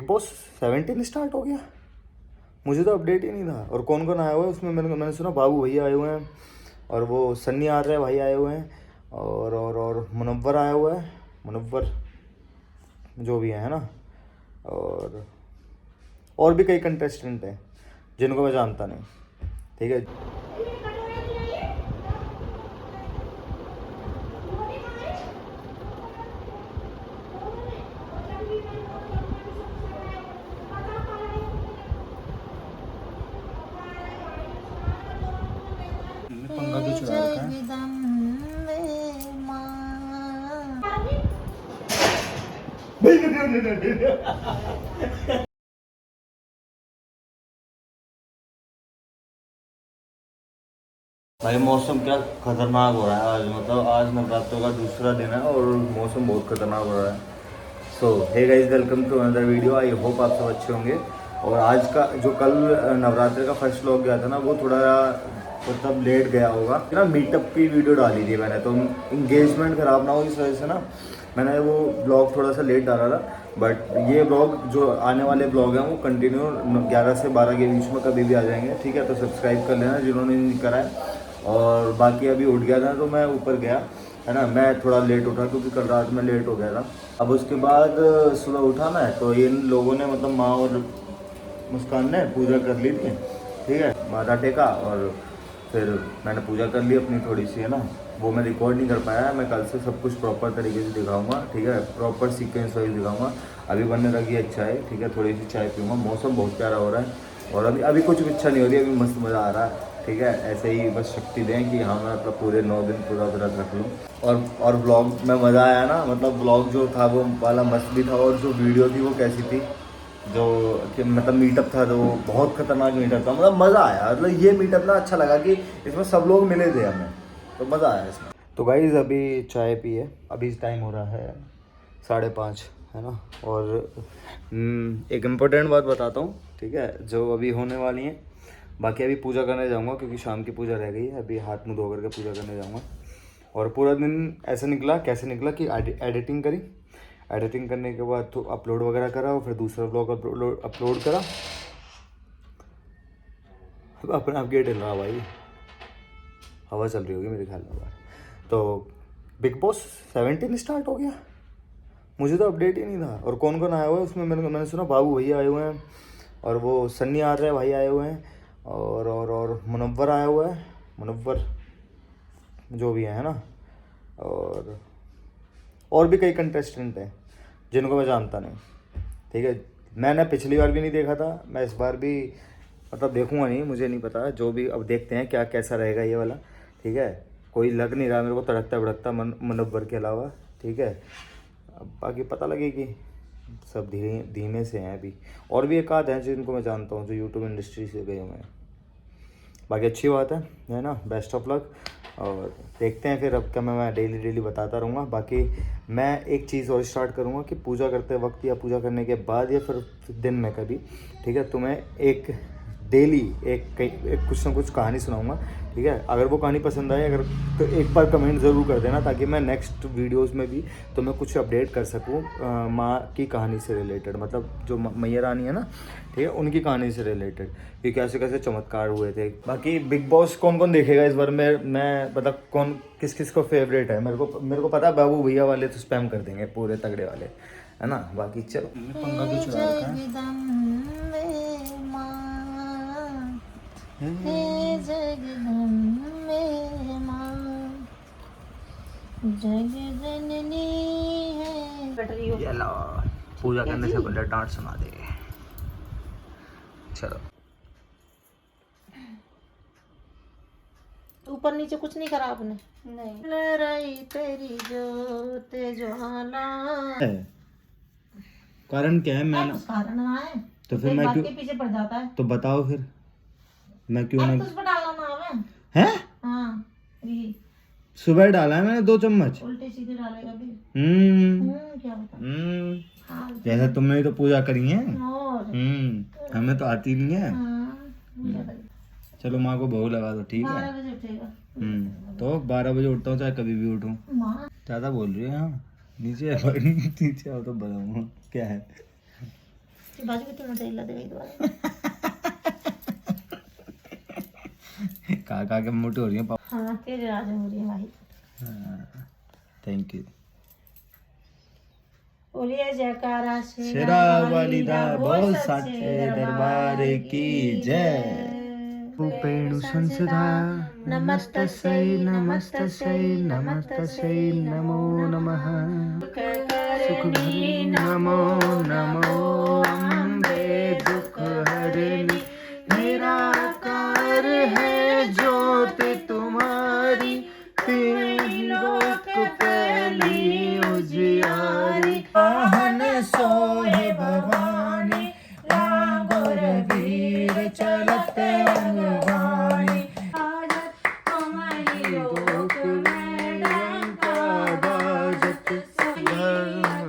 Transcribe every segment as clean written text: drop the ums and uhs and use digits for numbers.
Big boss 17 start हो गया। मुझे तो अपडेट ही नहीं था। और कौन कौन आया हुआ है उसमें? मैंने सुना बाबू भैया आए हुए हैं, और वो सन्नी आ रहे भाई आए हुए हैं, और मुनव्वर आया हुआ है, मुनव्वर जो भी है ना, और भी कई कंटेस्टेंट हैं जिनको मैं जानता नहीं। ठीक है, पंखा तो चला रखा है। भाई मौसम क्या खतरनाक हो रहा है आज। मतलब आज नवरात्रों का दूसरा दिन है और मौसम बहुत खतरनाक हो रहा है। So hey guys, welcome to another video. I hope आप सब अच्छे होंगे। और आज का जो कल नवरात्रि का फर्स्ट व्लॉग गया था ना, वो थोड़ा मतलब लेट गया होगा ना। मीटअप की वीडियो डाली थी मैंने, तो इंगेजमेंट ख़राब ना हो इस वजह से ना मैंने वो ब्लॉग थोड़ा सा लेट डाला था। बट ये ब्लॉग जो आने वाले ब्लॉग हैं वो कंटिन्यू 11 से 12 के बीच में कभी भी आ जाएंगे। ठीक है, तो सब्सक्राइब कर लेना जिन्होंने नहीं करा है। और बाकी अभी उठ गया था तो मैं ऊपर गया, है ना। मैं थोड़ा लेट उठा क्योंकि कल रात में लेट हो गया था। अब उसके बाद सुबह उठा मैं, तो इन लोगों ने मतलब माँ और मुस्कान ने पूजा कर ली थी। ठीक है, माथा टेका और फिर मैंने पूजा कर ली अपनी थोड़ी सी, है ना। वो मैं रिकॉर्ड नहीं कर पाया। मैं कल से सब कुछ प्रॉपर तरीके से दिखाऊंगा। ठीक है, प्रॉपर सीक्वेंस वाइज दिखाऊंगा। अभी बनने लगी है चाय। ठीक है, थोड़ी सी चाय पीऊँगा। मौसम बहुत प्यारा हो रहा है और अभी कुछ भी इच्छा नहीं हो रही, अभी मस्त मज़ा आ रहा है। ठीक है, ऐसे ही बस शक्ति दें कि हाँ मैं मतलब पूरे 9 दिन पूरा व्रत रख लूँ। और ब्लॉग में मज़ा आया ना। मतलब ब्लॉग जो था वो वाला मस्त भी था, और जो वीडियो थी वो कैसी थी, जो कि मतलब मीटअप था तो बहुत खतरनाक मीटअप था। मतलब मज़ा आया। मतलब ये मीटअप ना अच्छा लगा कि इसमें सब लोग मिले थे हमें, तो मज़ा आया इसमें। तो गाइस अभी चाय पिए, अभी टाइम हो रहा है 5:30, है ना। और एक इम्पोर्टेंट बात बताता हूँ, ठीक है, जो अभी होने वाली है। बाकी अभी पूजा करने जाऊँगा क्योंकि शाम की पूजा रह गई है। अभी हाथ मुँह धो करके पूजा करने जाऊँगा। और पूरा दिन ऐसे निकला, कैसे निकला कि एडिटिंग करी। एडिटिंग करने के बाद तो अपलोड वगैरह करा, और फिर दूसरा ब्लॉग अपलोड करा। अब अपने आप गेट हिल रहा भाई, हवा चल रही होगी मेरे ख्याल में बाहर। तो बिग बॉस 17 स्टार्ट हो गया। मुझे तो अपडेट ही नहीं था। और कौन कौन आया हुआ है उसमें? मैंने सुना बाबू भैया आए हुए हैं, और वो सन्नी आ रहे भाई आए हुए हैं, और मुनव्वर आया हुआ है, मुनव्वर जो भी है ना, और भी कई कंटेस्टेंट हैं जिनको मैं जानता नहीं। ठीक है, मैंने पिछली बार भी नहीं देखा था, मैं इस बार भी मतलब देखूंगा नहीं, मुझे नहीं पता। जो भी अब देखते हैं क्या कैसा रहेगा ये वाला। ठीक है, कोई लग नहीं रहा मेरे को तड़कता भड़कता मुनव्वर के अलावा। ठीक है, अब बाकी पता लगेगी। सब धीमे से हैं अभी। और भी एक आध हैं जिनको मैं जानता हूँ जो यूट्यूब इंडस्ट्री से गए हुए हैं। बाकी अच्छी बात है ना। Best of luck. और देखते हैं फिर अब क्या, मैं डेली बताता रहूँगा। बाकी मैं एक चीज़ और स्टार्ट करूँगा कि पूजा करते वक्त या पूजा करने के बाद या फिर दिन में कभी, ठीक है, तुम्हें एक डेली एक कुछ ना कुछ कहानी सुनाऊँगा। ठीक है, अगर वो कहानी पसंद आए अगर, तो एक बार कमेंट ज़रूर कर देना ताकि मैं नेक्स्ट वीडियोस में भी तुम्हें कुछ अपडेट कर सकूँ माँ की कहानी से रिलेटेड। मतलब जो मैया रानी है ना, ठीक है, उनकी कहानी से रिलेटेड कि कैसे कैसे चमत्कार हुए थे। बाकी बिग बॉस कौन कौन देखेगा इस बार? मैं मतलब कौन किस किस को फेवरेट है, मेरे को पता है। बाबू भैया वाले तो स्पैम कर देंगे पूरे तगड़े वाले, है ना। बाकी चलो, पंखा तो चला रखा है। लो, पूजा करने से पहले डांट सुना दे। चलो, ऊपर नीचे कुछ नहीं करा आपने? नहीं। लड़ाई तेरी जो ज्वाला। कारण क्या है? मैं कुछ कारण है तो फिर मैं बात क्यों के पीछे पड़ जाता है। तो बताओ फिर मैं क्यों ना। कुछ पर डालना नाम है हाँ ये सुबह डाला है मैंने 2 चम्मच। उल्टे सीधे डालेगा भी। क्या बता। जैसे तुमने तो पूजा करी है। और हमें तो आती नहीं है। हाँ, चलो माँ को भोग लगा दो, ठीक है। 12 बजे उठेगा। तो 12 बजे उठता हूँ चाहे कभी भी उठूँ। माँ ज़्यादा बोल रही है। हाँ, नीचे नीचे आओ तो बताऊँ क्या है। बाजू कितनी मजा इला दे दोबारा कहा के मोटी हो रही है। हाँ तेज राज हो रही है भाई। Thank you. बोलिए जयकारा शेरा वाली दा बोल सच्चे दरबार की जय। पेणु संसदा नमस्तस्यै नमस्तस्यै नमस्तस्यै नमो नमः। सुखहरि नमो नमो अम्बे दुख हरणी निराकार है ज्योति तुम्हारी तीन लोक फैली उजियारी। वाहन सोहे भवानी राघव वीर चलत अंगवानी। लोक में डंका बाजत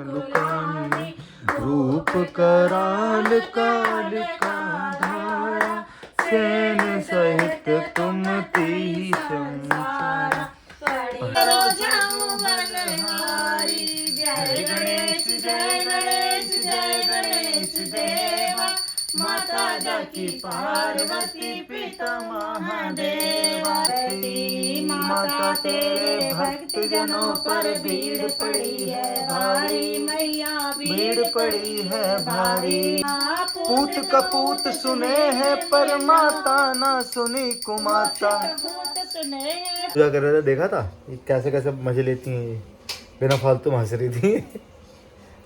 लुकानी। रूप कराल काल का धारा सेन सहित तुम तीस संसारा। जय गणेश जय गणेश जय गणेश देवा। माता जाकी पार्वती पिता महादेवा। माता तेरे भक्त जनों पर भीड़ पड़ी है भारी। मैया भीड़ पड़ी है भारी। पूत कपूत सुने हैं पर माता ना सुनी कुमाता। पूजा कर रहे थे, देखा था ये कैसे कैसे मजे लेती हैं ये, बिना फालतू हंस रही थी।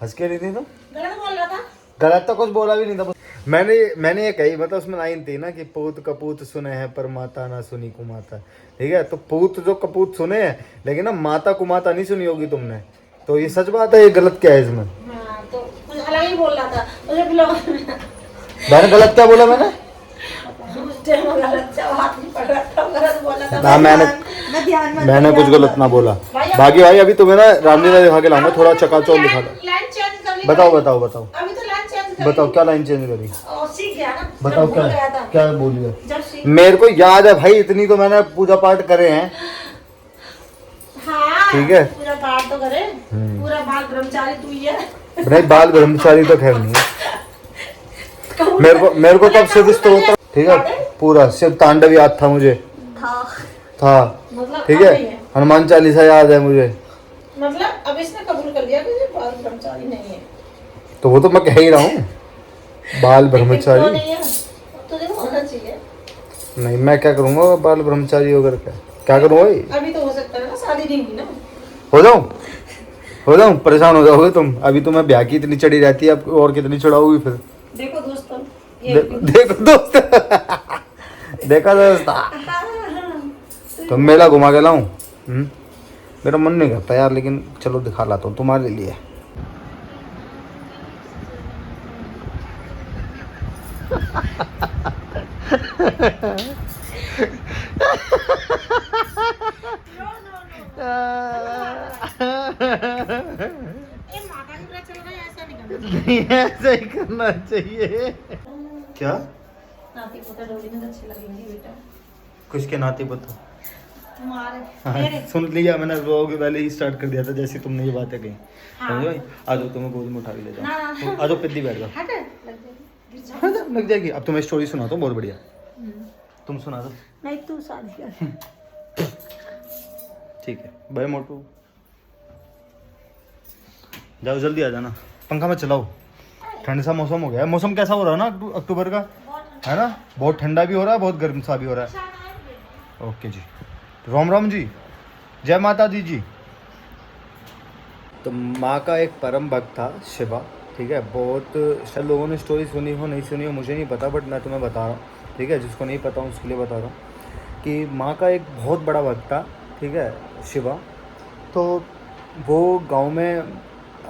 हंस के रही थी तो गलत बोल रहा था। गलत तो कुछ बोला भी नहीं था। मैंने ये कही, मतलब उसमें लाइन थी ना कि पूत कपूत सुने हैं पर माता ना सुनी कुमाता। ठीक है, तो पूत जो कपूत सुने हैं लेकिन ना माता कुमाता नहीं सुनी होगी तुमने, तो ये सच बात है। ये गलत क्या है इसमें? हाँ, तो कुछ अलग ही बोल रहा था मुझे ब्लॉग में। मैंने गलत क्या बोला? मैंने मैंने कुछ गलत ना बोला। बाकी भाई अभी तुम्हें ना रामलीला दिखा के लाऊंगा, थोड़ा चकाचौंध दिखा दो। बताओ बताओ बताओ अभी तो लाइन चेंज बताओ क्या लाइन चेंज करी? सीख गया ना। बताओ जब भूल गया था। क्या बोलिए? जब सीख मेरे को याद है भाई, इतनी तो मैंने पूजा पाठ करे हैं। हाँ, ठीक है, पूरा पाठ तो करे। पूरा बाल ब्रह्मचारी तू ही है। नहीं बाल ब्रह्मचारी तो खैर नहीं है। मेरे को तब शिव स्तोत्र, ठीक है, पूरा शिव तांडव याद था मुझे। था मतलब ठीक है, हनुमान चालीसा याद है मुझे। मतलब अब इसने कबूल कर लिया कि ये बाल ब्रह्मचारी नहीं है। तो वो तो मैं कह ही रहा हूँ, बाल ब्रह्मचारी तो नहीं है, तो देखो होना चाहिए। नहीं, मैं क्या करूँगा बाल ब्रह्मचारी होकर क्या करूँ भाई? अभी तो हो सकता है ना, शादी नहीं हुई ना। हो जाऊँ परेशान हो जाओगे तुम। अभी तो मैं ब्याह की इतनी चढ़ी रहती है, अब और कितनी चढ़ाओगी फिर? देखो दोस्तों, देखो दोस्त देखा दोस्त, तो मेला घुमा के लाऊं? मेरा मन नहीं करता यार, लेकिन चलो दिखा लाता हूँ तुम्हारे लिए। नहीं ऐसा ही करना चाहिए। क्या नाती पोता डोली में अच्छी लगेंगी बेटा। किसके नाती पोता? तुम्हारे हाँ, सुन लिया मैंने, व्लॉग पहले ही स्टार्ट कर दिया था जैसे तुमने ये बातें कही। समझ भाई, आ जाओ, तुम्हें गोद में उठा के ले जाओ। आ जाओ, पिद्दी बैठ जाओ। लग जाएगी। अब तुम्हें स्टोरी सुनाता हूँ बहुत बढ़िया। तुम सुना दो। नहीं तू शादी कर। ठीक है भाई मोटू, जाओ जल्दी आ जाना। पंखा में चलाओ, ठंड सा मौसम हो गया है। मौसम कैसा हो रहा है ना अक्टूबर का, है ना? बहुत ठंडा भी हो रहा है, बहुत गर्म सा भी हो रहा है। ओके जी, राम राम जी, जय माता दी जी। तो माँ का एक परम भक्त था शिवा, ठीक है। बहुत शायद लोगों ने स्टोरी सुनी हो नहीं सुनी हो मुझे नहीं पता, बट मैं तुम्हें बता रहा हूँ, ठीक है। जिसको नहीं पता उसके लिए बता रहा हूँ कि माँ का एक बहुत बड़ा भक्त था, ठीक है, शिवा। तो वो गांव में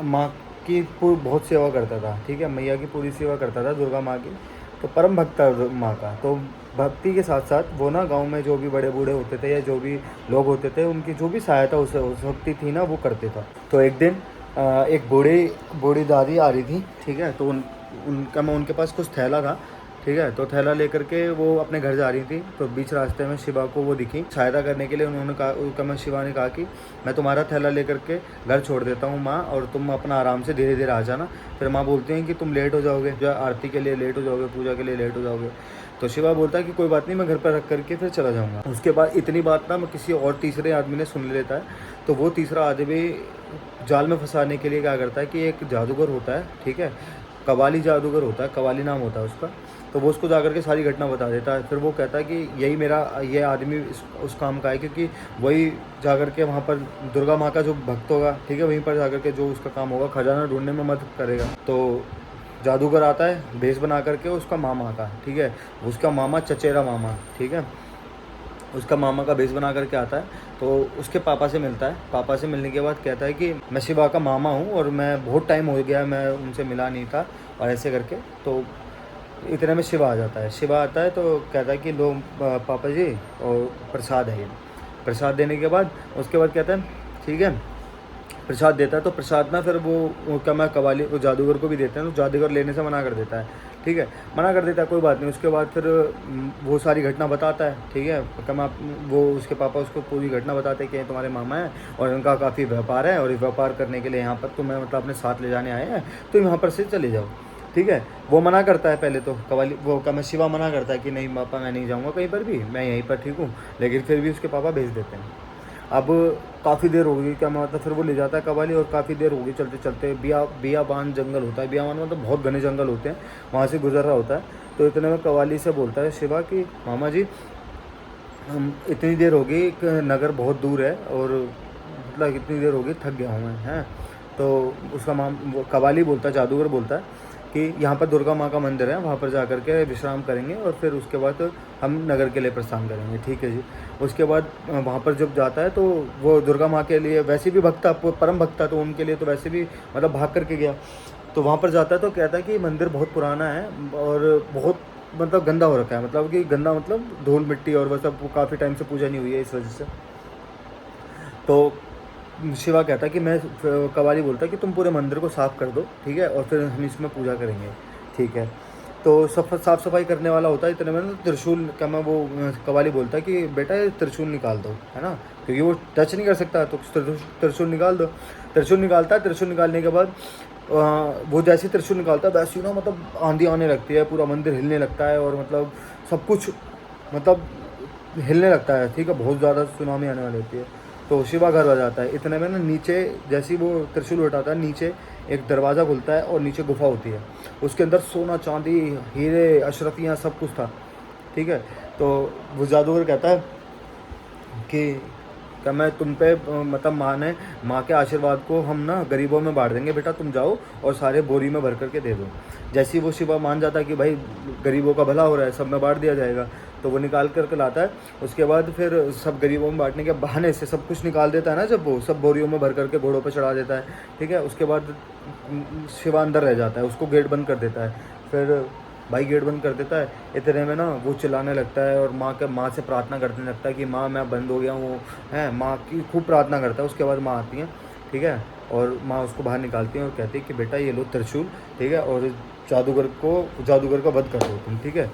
माँ की बहुत सेवा करता था, ठीक है, मैया की पूरी सेवा करता था, दुर्गा माँ की। तो परम भक्त था माँ का। तो भक्ति के साथ साथ वो ना गांव में जो भी बड़े बूढ़े होते थे या जो भी लोग होते थे, उनकी जो भी सहायता उस भक्ति थी ना वो करते था। तो एक दिन एक बूढ़ी दादी आ रही थी, ठीक है। तो उनके पास कुछ थैला था, ठीक है। तो थैला लेकर के वो अपने घर जा रही थी, तो बीच रास्ते में शिवा को वो दिखी। सहायता करने के लिए उन्होंने कहा, शिवा ने कहा कि मैं तुम्हारा थैला लेकर के घर छोड़ देता हूँ माँ, और तुम अपना आराम से धीरे धीरे आ जाना। फिर माँ बोलती हैं कि तुम लेट हो जाओगे, जो आरती के लिए लेट हो जाओगे, पूजा के लिए लेट हो जाओगे। तो शिवा बोलता है कि कोई बात नहीं, मैं घर पर रख करके फिर चला जाऊँगा। उसके बाद इतनी बात ना मैं किसी और तीसरे आदमी ने सुन लेता है। तो वो तीसरा आदमी जाल में फंसाने के लिए क्या करता है कि एक जादूगर होता है, ठीक है, कवाली जादूगर होता है, कवाली नाम होता है उसका। तो वो उसको जाकर के सारी घटना बता देता है। फिर वो कहता है कि यही मेरा ये आदमी उस काम का है, क्योंकि वही जाकर के वहाँ पर दुर्गा माँ का जो भक्त होगा, ठीक है, वहीं पर जाकर के जो उसका काम होगा खजाना ढूंढने में मदद करेगा। तो जादूगर आता है भेष बना करके उसका मामा का, ठीक है, उसका मामा चचेरा मामा, ठीक है, उसका मामा का भेष बना करके आता है। तो उसके पापा से मिलता है। पापा से मिलने के बाद कहता है कि मैं शिवा का मामा हूँ और मैं बहुत टाइम हो गया मैं उनसे मिला नहीं था, और ऐसे करके। तो इतने में शिवा आ जाता है। शिवा आता है तो कहता है कि लो पापा जी, और प्रसाद है ये। प्रसाद देने के बाद उसके बाद कहता है ठीक है, प्रसाद देता है। तो प्रसाद ना फिर वो क्या कवाली वो जादूगर को भी देते हैं। तो जादूगर लेने से मना कर देता है, ठीक है, मना कर देता है, कोई बात नहीं। उसके बाद फिर वो सारी घटना बताता है, ठीक है, कमा वो उसके पापा उसको पूरी घटना बताते हैं कि तुम्हारे मामा हैं और इनका काफ़ी व्यापार है, और व्यापार करने के लिए यहाँ पर तुम्हें मतलब अपने साथ ले जाने आए हैं, तुम यहाँ पर से चले जाओ, ठीक है। वो मना करता है पहले तो, कवाली वो कमा शिवा मना करता है कि नहीं पापा मैं नहीं जाऊँगा कहीं पर भी, मैं यहीं पर ठीक हूँ। लेकिन फिर भी उसके पापा भेज देते हैं। अब काफ़ी देर हो गई, क्या मतलब फिर वो ले जाता है कवाली, और काफ़ी देर हो गई चलते चलते। बियाबान जंगल होता है, बियाबान मतलब बहुत घने जंगल होते हैं, वहाँ से गुजर रहा होता है। तो इतने में कवाली से बोलता है शिवा कि मामा जी हम इतनी देर हो गई, एक नगर बहुत दूर है, और मतलब इतनी देर हो गई थक गया हूँ मैं, हैं। तो उसका वो कवाली बोलता है, जादूगर बोलता है कि यहाँ पर दुर्गा माँ का मंदिर है, वहाँ पर जा कर के विश्राम करेंगे और फिर उसके बाद हम नगर के लिए प्रस्थान करेंगे, ठीक है जी। उसके बाद वहाँ पर जब जाता है तो वो दुर्गा माँ के लिए वैसे भी भक्त था, परम भक्त था, तो उनके लिए तो वैसे भी मतलब भाग करके गया। तो वहाँ पर जाता है तो कहता है कि मंदिर बहुत पुराना है और बहुत मतलब गंदा हो रखा है, मतलब कि गंदा मतलब धूल मिट्टी और वह सब काफ़ी टाइम से पूजा नहीं हुई है इस वजह से। तो शिवा कहता है कि मैं कवाली बोलता है कि तुम पूरे मंदिर को साफ़ कर दो, ठीक है, और फिर हम इसमें पूजा करेंगे, ठीक है। तो साफ़ सफाई करने वाला होता है। इतने में ना त्रिशूल क्या मैं वो कवाली बोलता है कि बेटा ये त्रिशूल निकाल दो, है ना, क्योंकि वो टच नहीं कर सकता, तो त्रिशूल निकाल दो। त्रिशूल निकालता है। त्रिशूल निकालने के बाद वो जैसे त्रिशूल निकालता है वैसे ही ना मतलब आंधी आने लगती है, पूरा मंदिर हिलने लगता है, और मतलब सब कुछ मतलब हिलने लगता है, ठीक है, बहुत ज़्यादा सुनामी आने वाली होती है। तो शिवा घर आ जाता है। इतने में ना नीचे जैसे ही वो त्रिशूल उठाता है, नीचे एक दरवाज़ा खुलता है और नीचे गुफा होती है, उसके अंदर सोना चांदी हीरे अशरफियाँ सब कुछ था, ठीक है। तो वो जादूगर कहता है कि क्या मैं तुम पे मतलब माँ के आशीर्वाद को हम ना गरीबों में बांट देंगे, बेटा तुम जाओ और सारे बोरी में भर करके दे दो। जैसे ही वो शिवा मान जाता है कि भाई गरीबों का भला हो रहा है, सब में बांट दिया जाएगा, तो वो निकाल करके लाता है। उसके बाद फिर सब गरीबों में बांटने के बहाने से सब कुछ निकाल देता है ना, जब वो सब बोरियों में भर करके घोड़ों पर चढ़ा देता है, ठीक है। उसके बाद शिवा अंदर रह जाता है, उसको गेट बंद कर देता है। फिर भाई गेट बंद कर देता है। इतने में ना वो चिल्लाने लगता है और माँ से प्रार्थना करने लगता है कि माँ मैं बंद हो गया हूँ, है, माँ की खूब प्रार्थना करता है। उसके बाद माँ आती है, ठीक है, और माँ उसको बाहर निकालती है और कहती है कि बेटा ये लो त्रिशूल, ठीक है, और जादूगर का वध कर दो तुम, ठीक है।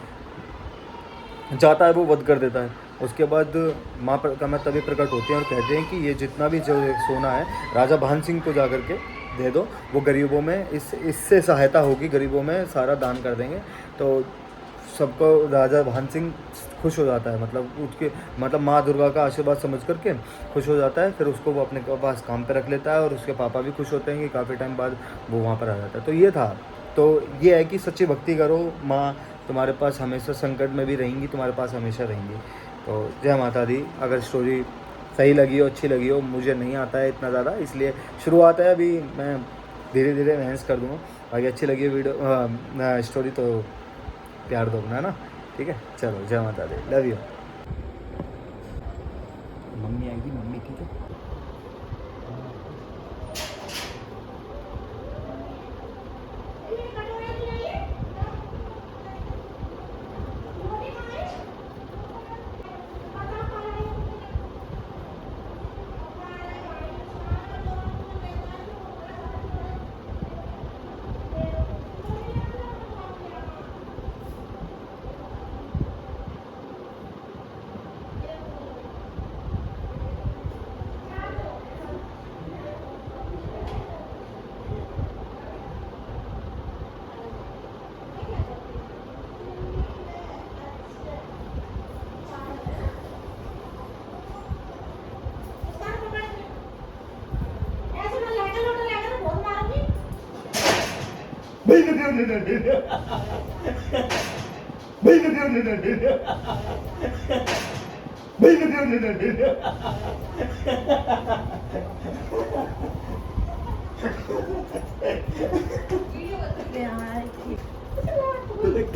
जाता है वो वध कर देता है। उसके बाद माँ का मैं तभी प्रकट होते हैं और कहते हैं कि ये जितना भी जो सोना है राजा भान सिंह को जा करके दे दो, वो गरीबों में इससे सहायता होगी, गरीबों में सारा दान कर देंगे। तो सबको राजा भान सिंह खुश हो जाता है, मतलब उसके मतलब माँ दुर्गा का आशीर्वाद समझ करके खुश हो जाता है। फिर उसको वो अपने पास काम पे रख लेता है और उसके पापा भी खुश होते हैं कि काफ़ी टाइम बाद वो वहाँ पर आ जाता है। तो ये था। तो ये है कि सच्ची भक्ति करो, माँ तुम्हारे पास हमेशा संकट में भी रहेंगी, तुम्हारे पास हमेशा रहेंगी। तो जय माता दी। अगर स्टोरी सही लगी हो, अच्छी लगी हो, मुझे नहीं आता है इतना ज़्यादा, इसलिए शुरुआत है, अभी मैं धीरे धीरे एनहेंस कर दूँगा। बाकी अच्छी लगी वीडियो स्टोरी तो प्यार दो अपना ना, ठीक है। चलो जय माता दी, लव यू। मम्मी आएगी, मम्मी, ठीक है।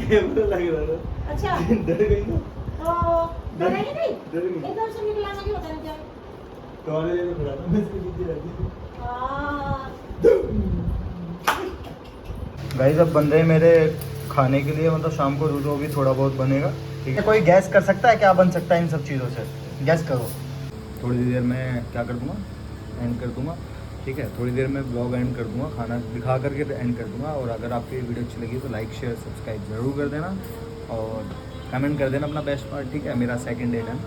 कैमरा लग रहा था। अच्छा डर गई ना? तो डरेगी नहीं? डर गई। इधर से निकलाना क्यों होता है क्या? तुम्हारे लिए तो खड़ा था, मैं इसके पीछे रहती हूँ। गाइस अब बन रहे मेरे खाने के लिए, मतलब शाम को जो भी थोड़ा बहुत बनेगा, ठीक है। कोई गैस कर सकता है क्या बन सकता है इन सब चीज़ों से? गैस करो। थोड़ी देर में क्या कर दूंगा, एंड कर दूंगा, ठीक है। थोड़ी देर में ब्लॉग एंड कर दूंगा, खाना दिखा करके एंड कर दूंगा। और अगर आपको ये वीडियो अच्छी लगी तो लाइक शेयर सब्सक्राइब ज़रूर कर देना और कमेंट कर देना अपना बेस्ट पार्ट, ठीक है। मेरा सेकंड डेट है,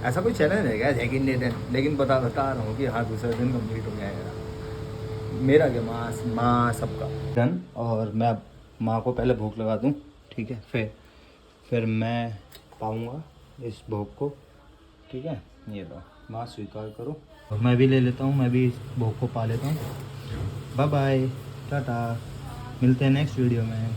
ऐसा कोई चैलेंज है क्या सेकंड डेट है, लेकिन बता रहा हूँ कि हाँ दूसरे दिन कंप्लीट हो जाएगा मेरा क्या माँ सबका डन। और मैं माँ को पहले भूख लगा दूँ, ठीक है, फिर मैं पाऊँगा इस भोग को, ठीक है। ये लो माँ स्वीकार करो। और मैं भी ले लेता हूँ, मैं भी इस भोग को पा लेता हूँ। बाय बाय, टाटा, मिलते हैं नेक्स्ट वीडियो में।